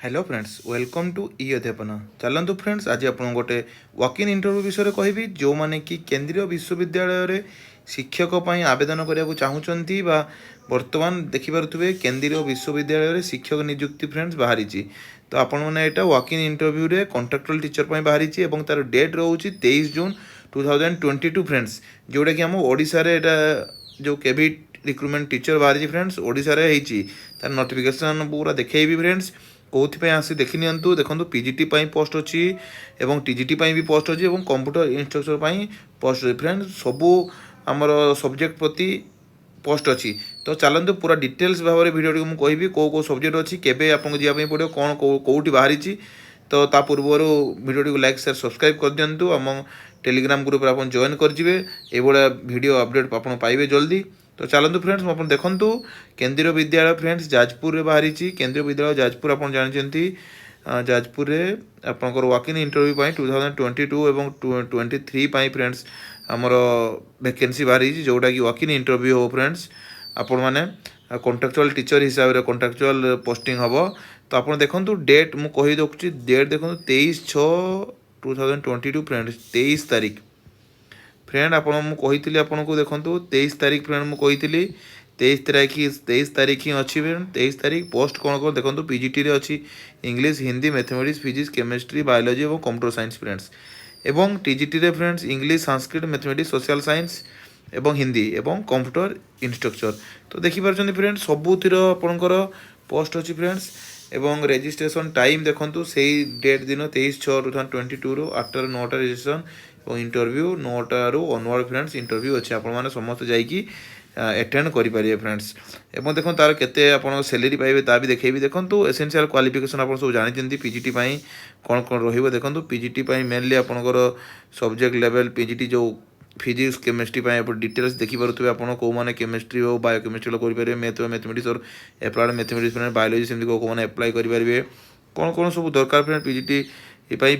Hello friends welcome to ई अध्यापन चलतु friends आज आप गोटे वॉक इन इंटरव्यू विषय कहबी जो मैंने कि केंद्रीय विश्वविद्यालय रे शिक्षक आवेदन करने चाहूँगी बर्तमान देखिपे केंद्रीय विश्वविद्यालय रे शिक्षक नियुक्ति फ्रेंड्स बाहरी तो आपण मैंने यहाँ वॉक इन इंटरव्यू रे कॉन्ट्राक्चुअल टीचर बाहरी तार डेट रोचे 23 जून 2022 फ्रेंड्स जोटा कि आम ओडिशा जो केविट रिक्रुटमेंट टीचर बाहरी फ्रेंड्स ओडिशा रे तार नोटिफिकेशन पूरा देखी फ्रेंड्स कौन आसी देखी नियंतु देखो पीजीटी पोस्ट अच्छी एवं टीजीटी भी पोस्ट अच्छी और कंप्यूटर इंस्ट्रक्टर पोस्ट अच्छी फ्रेंड सबू आमर सब्जेक्ट प्रति पोस्ट अच्छी तो चलते पूरा डिटेल्स भाव में भिडियो मुझे कहि कौ सब्जेक्ट अच्छी केवे आपको जावाई पड़ो कौन कौटी बाहरी तो ता पूर्व भिडियो को लाइक शेयर सब्सक्राइब कर दिंतु आम टेलीग्राम ग्रुप आप जॉइन करजे ये वीडियो अपडेट आप पाइबे जल्दी तो चलतु फ्रेंड्स आप देखूँ केंद्रीय विद्यालय फ्रेंड्स जाजपुर में बाहरी केंद्रीय विद्यालय जाजपुर आप जानते जाजपुर में आपंकर वॉक इन इंटरव्यू 2022 और 2023 फ्रेंड्स आमर वैकेंसी बाहरी जोटा कि वॉक इन इंटरव्यू हो फ्रेंड्स आपण मैंने कॉन्ट्राक्चुअल टीचर हिसाब से कॉन्ट्राक्चुअल पोस्टिंग हम तो आप देखूँ डेट मुझे कहीदे डेट देखो 23/6/2022 फ्रेंड्स 23 तारीख फ्रेंड आप कही आपको देखो 23 तारीख फ्रेंड मुझे कही 23 तारीख ही अच्छी फ्रेंड 23 तारीख पोस्ट कौन कौन देखो पीजीटी अच्छी English Hindi mathematics physics chemistry biology और कंप्यूटर साइंस फ्रेंड्स एवं टीजीटी रे friends English Sanskrit mathematics social science एवं हिंदी एवं कंप्यूटर इंस्ट्रक्चर तो देखिपार फ्रेंड्स सबुतिर आपंकर पोस्ट अच्छी फ्रेंड्स एवं रेजिस्ट्रेशन टाइम देखो से डेट दिन 23/6/2022 8 9 रेजिस्ट्रेशन और इंटरव्यू 9 ऑनवर्ड फ्रेंड्स इंटरव्यू अच्छे आपने समस्त जाकि एटेंड करेंगे फ्रेंड्स एवं देखो तार केते आपन सैलरी पाइबे ता भी देखी देखो एसेंशियल क्वालिफिकेशन आप सब जानते पीजीटी कौन कौन रही देखो पीजीटी मेनली आपंकर सब्जेक्ट लेवल पीजीटी जो फिजिक्स केमिस्ट्री डिटेल्स देखिपे आप कौ मैंने केमिस्ट्री हो बायोकेमिस्ट्री करेंगे मैथ मैथमेटिक्स और एप्लाइड मैथमेटिक्स बायोलॉजी सेमती कौ मैंने एप्लाई करेंगे कौन कौन सब दरकार फ्रेंड पीजीटी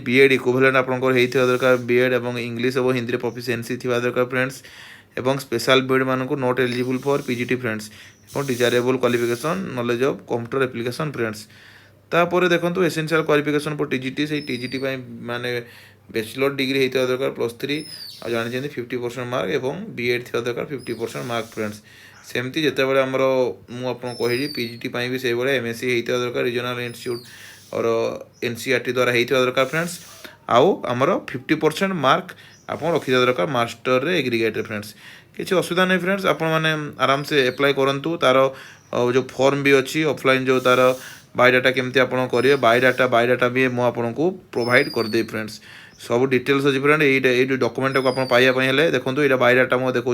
बीएड इक्विवेलेंट आपंकर होता दरकार बीएड और इंग्लिश और हिंदी प्रोफिशिएंसी थी दरकार फ्रेंड्स एवं स्पेशल बीएड मानक not eligible for PGT friends और desirable qualification knowledge of computer application friends तापर देखो एसेंशियल क्वालिफिकेशन फॉर टीजीटी से टीजीटी माने बैचलर डिग्री होता दरकार +3 आ जानते 50% मार्क और बीएड थी दरकार 50% मार्क फ्रेंड्स सेमती जिते बड़े आमर मुझे कही पीजीटी भी से भाई एमएससी होता दरकार रीजनल इंस्टीट्यूट और एनसीईआरटी द्वारा होता दरकार फ्रेंड्स आउ आमर 50% मार्क आप रखी दरकार मास्टर रे एग्रीगेट फ्रेंड्स किसी असुविधा नहीं फ्रेंड्स आप आराम से एप्लाई करूँ तार जो फॉर्म भी अच्छी ऑफलाइन जो तार बायोडाटा केमती आप करेंगे बायोडाटा भी मुझे प्रोवाइड करदे फ्रेंड्स सब डिटेल्स अच्छी फ्रेंड ये डॉक्यूमेंट को आप पाइबापे देखो ये बायोडाटा मुझे देखा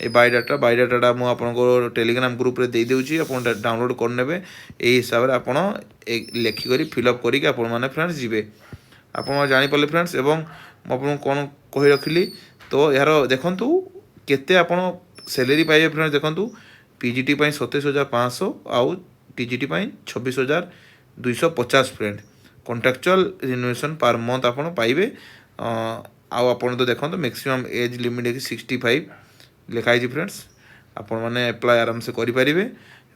ये बायोडाटा मुझे टेलीग्राम ग्रुप रे दे दूँगी आप डाउनलोड करने यही हिसाब से आप लेखिक फिलअप करके फ्रेंड्स जी आप जापारे फ्रेंड्स एवं मुझे कौन कही रखिली तो यार देखूँ केते आप सैलरी पाइबे फ्रेंड्स देखूँ पीजीटी 27,500 आउ TGT 26,250 friend contractual remuneration per month आप पाइबे आप तो देखो मैक्सिमम एज लिमिट है 65 लिखाई फ्रेंड्स आपण मैंने एप्लाय आराम से करेंगे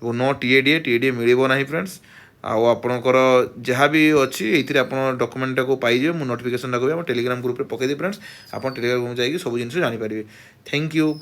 और नो टीएडीए मिलना ना फ्रेंड्स आपणकर जहाँ भी अच्छी ये आप डॉक्यूमेंट को पाइबे मुझे नोटिफिकेशन को टेलीग्राम ग्रुप में पकईदे फ्रेंड्स आप टेलीग्राम ग्रुप जाकि सब जिन जानीपारे थैंक यू।